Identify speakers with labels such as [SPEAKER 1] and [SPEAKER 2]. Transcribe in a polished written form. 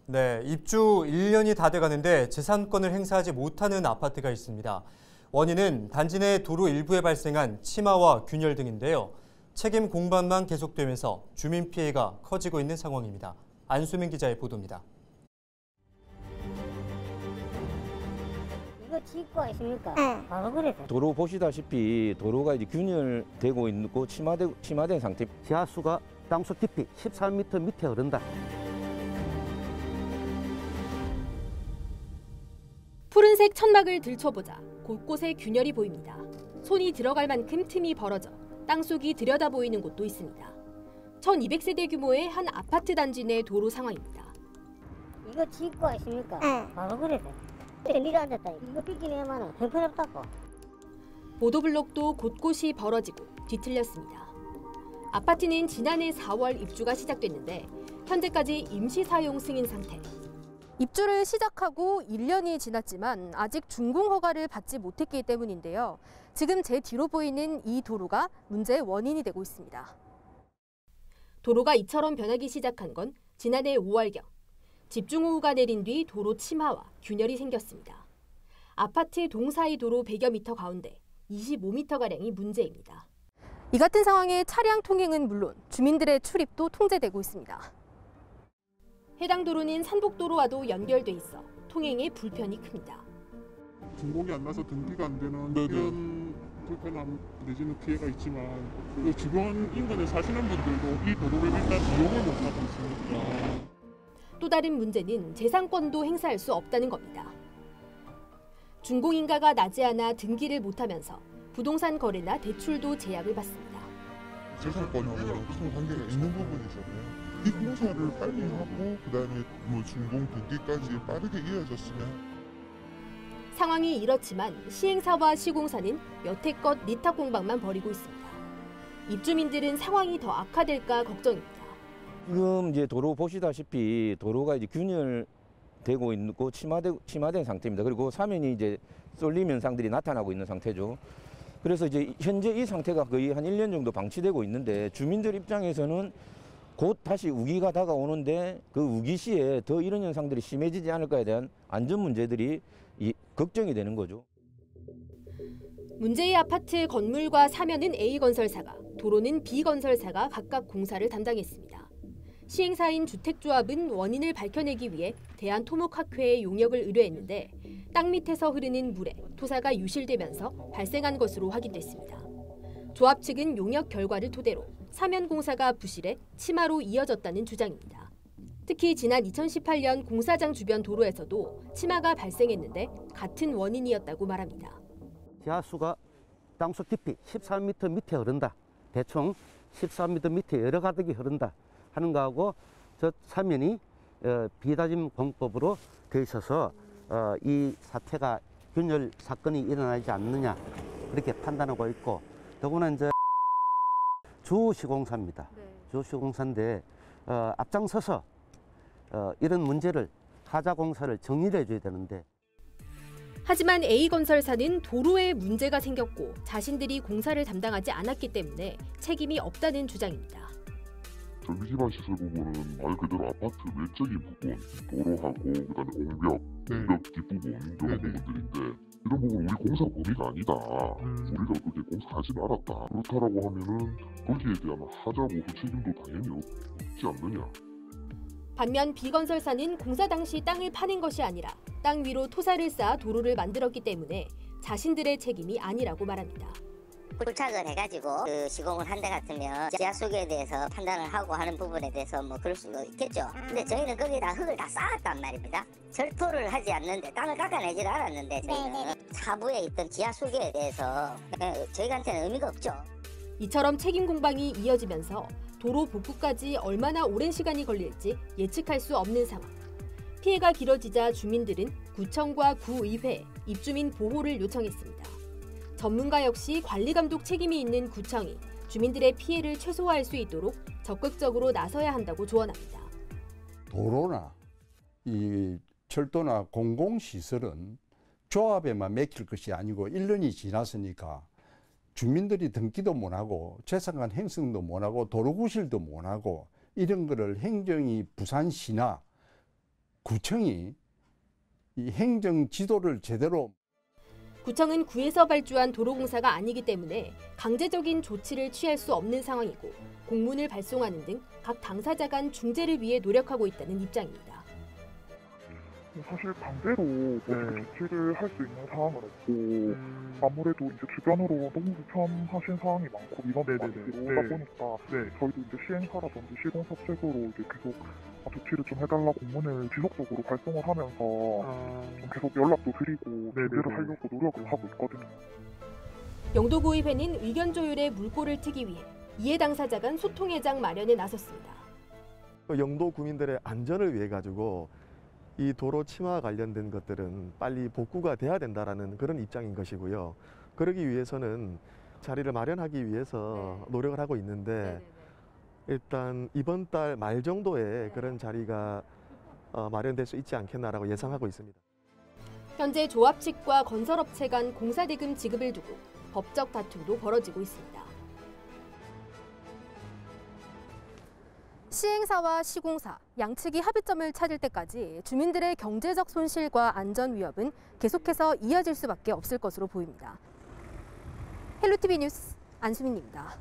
[SPEAKER 1] 네, 입주 1년이 다 돼가는데 재산권을 행사하지 못하는 아파트가 있습니다. 원인은 단지 내 도로 일부에 발생한 치마와 균열 등인데요. 책임 공방만 계속되면서 주민 피해가 커지고 있는 상황입니다. 안수민 기자의 보도입니다.
[SPEAKER 2] 이거 짓고 있습니까? 네. 바로 그래서.
[SPEAKER 3] 도로 보시다시피 도로가 이제 균열되고 있고 치마된 상태.
[SPEAKER 4] 지하수가 땅속 깊이 14m 밑에 흐른다.
[SPEAKER 5] 푸른색 천막을 들춰보자 곳곳에 균열이 보입니다. 손이 들어갈 만큼 틈이 벌어져 땅속이 들여다 보이는 곳도 있습니다. 1200세대 규모의 한 아파트 단지 내 도로 상황입니다.
[SPEAKER 2] 이거 짓고 있습니까? 네. 바로 그래서. 미리 앉았다. 이거 삐끼내면 형편없다고.
[SPEAKER 5] 보도블록도 곳곳이 벌어지고 뒤틀렸습니다. 아파트는 지난해 4월 입주가 시작됐는데 현재까지 임시 사용 승인 상태. 입주를 시작하고 1년이 지났지만 아직 준공 허가를 받지 못했기 때문인데요. 지금 제 뒤로 보이는 이 도로가 문제의 원인이 되고 있습니다. 도로가 이처럼 변하기 시작한 건 지난해 5월경. 집중호우가 내린 뒤 도로 치마와 균열이 생겼습니다. 아파트 동사이 도로 100여 미터 가운데 25m가량이 문제입니다. 이 같은 상황에 차량 통행은 물론 주민들의 출입도 통제되고 있습니다. 해당 도로는 산복도로와도 연결돼 있어 통행에 불편이 큽니다.
[SPEAKER 6] 준공이 안 나서 등기가 안 되는 이런 불편함 내지는 피해가 있지만 주변 인근에 사시는 분들도 이 도로를 일단 이용을 못하고 있으니까.
[SPEAKER 5] 또 다른 문제는 재산권도 행사할 수 없다는 겁니다. 준공인가가 나지 않아 등기를 못하면서 부동산 거래나 대출도 제약을 받습니다.
[SPEAKER 6] 재산권하고 큰 관계가 있는 부분이잖아요. 이 공사를 빨리 하고 그다음에 준공 등기까지 빠르게 이어졌으면.
[SPEAKER 5] 상황이 이렇지만 시행사와 시공사는 여태껏 리탁 공방만 벌이고 있습니다. 입주민들은 상황이 더 악화될까 걱정입니다.
[SPEAKER 3] 지금 이제 도로 보시다시피 도로가 이제 균열되고 있고 치마된 상태입니다. 그리고 사면이 이제 쏠림 현상들이 나타나고 있는 상태죠. 그래서 이제 현재 이 상태가 거의 한 1년 정도 방치되고 있는데 주민들 입장에서는 곧 다시 우기가 다가오는데 그 우기 시에 더 이런 현상들이 심해지지 않을까에 대한 안전 문제들이 걱정이 되는 거죠.
[SPEAKER 5] 문제의 아파트 건물과 사면은 A건설사가, 도로는 B건설사가 각각 공사를 담당했습니다. 시행사인 주택조합은 원인을 밝혀내기 위해 대한토목학회에 용역을 의뢰했는데 땅 밑에서 흐르는 물에 토사가 유실되면서 발생한 것으로 확인됐습니다. 조합 측은 용역 결과를 토대로 사면 공사가 부실해 치마로 이어졌다는 주장입니다. 특히 지난 2018년 공사장 주변 도로에서도 치마가 발생했는데 같은 원인이었다고 말합니다.
[SPEAKER 4] 지하수가 땅속 깊이 14m 밑에 흐른다. 대충 14m 밑에 여러 가닥이 흐른다 하는 거하고 저 사면이 비다짐 공법으로 돼 있어서 이 사태가 균열 사건이 일어나지 않느냐 그렇게 판단하고 있고, 더구나 이제 주시공사입니다. 주시공사인데 앞장서서 이런 문제를 하자 공사를 정리를 해줘야 되는데.
[SPEAKER 5] 하지만 A건설사는 도로에 문제가 생겼고 자신들이 공사를 담당하지 않았기 때문에 책임이 없다는 주장입니다.
[SPEAKER 6] 정비 기반 시설 부분은 말 그대로 아파트 외적인 부분, 도로하고 그다음에 옹벽 뒷부분 이런 부분들인데 이런 부분 우리 공사 범위가 아니다. 우리가 그렇게 공사하지 말았다. 그렇다라고 하면은 거기에 대한 하자 보수 책임도 당연히 없지 않느냐.
[SPEAKER 5] 반면 B건설사는 공사 당시 땅을 파낸 것이 아니라 땅 위로 토사를 쌓아 도로를 만들었기 때문에 자신들의 책임이 아니라고 말합니다.
[SPEAKER 2] 부착을 해가지고 시공을 한다 같으면 지하수에 대해서 판단을 하고 하는 부분에 대해서 뭐 그럴 수도 있겠죠. 근데 저희는 거기다 흙을 다 쌓았단 말입니다. 절토를 하지 않는데 땅을 깎아내질 않았는데 저희는 사부에 있던 지하수에 대해서 저희한테는 의미가 없죠.
[SPEAKER 5] 이처럼 책임 공방이 이어지면서 도로 복구까지 얼마나 오랜 시간이 걸릴지 예측할 수 없는 상황. 피해가 길어지자 주민들은 구청과 구의회에 입주민 보호를 요청했습니다. 전문가 역시 관리감독 책임이 있는 구청이 주민들의 피해를 최소화할 수 있도록 적극적으로 나서야 한다고 조언합니다.
[SPEAKER 7] 도로나 이 철도나 공공시설은 조합에만 맡길 것이 아니고 1년이 지났으니까 주민들이 등기도 못하고 재산권 행성도 못하고 도로구실도 못하고 이런 거를 행정이 부산시나 구청이 이 행정 지도를 제대로
[SPEAKER 5] 구청은 구에서 발주한 도로공사가 아니기 때문에 강제적인 조치를 취할 수 없는 상황이고 공문을 발송하는 등 각 당사자 간 중재를 위해 노력하고 있다는 입장입니다.
[SPEAKER 8] 사실 강제로 조치를 할 수 있는 상황은 없고 아무래도 이제 주변으로 너무 불편하신 상황이 많고 민원도 많이 들어오다 보니까 저희도 이제 시행사라든지 시공사측으로 이제 계속 조치를 좀 해달라 공문을 지속적으로 발송을 하면서 좀 계속 연락도 드리고 조치를 하려고 노력을 하고 있거든요.
[SPEAKER 5] 영도구의회는 의견 조율에 물꼬를 트기 위해 이해 당사자 간 소통회장 마련에 나섰습니다.
[SPEAKER 9] 영도 구민들의 안전을 위해 가지고 이 도로 침하 관련된 것들은 빨리 복구가 돼야 된다라는 그런 입장인 것이고요. 그러기 위해서는 자리를 마련하기 위해서 노력을 하고 있는데 일단 이번 달 말 정도에 그런 자리가 마련될 수 있지 않겠나라고 예상하고 있습니다.
[SPEAKER 5] 현재 조합 측과 건설업체 간 공사대금 지급을 두고 법적 다툼도 벌어지고 있습니다. 시행사와 시공사, 양측이 합의점을 찾을 때까지 주민들의 경제적 손실과 안전 위협은 계속해서 이어질 수밖에 없을 것으로 보입니다. 헬로티비 뉴스 안수민입니다.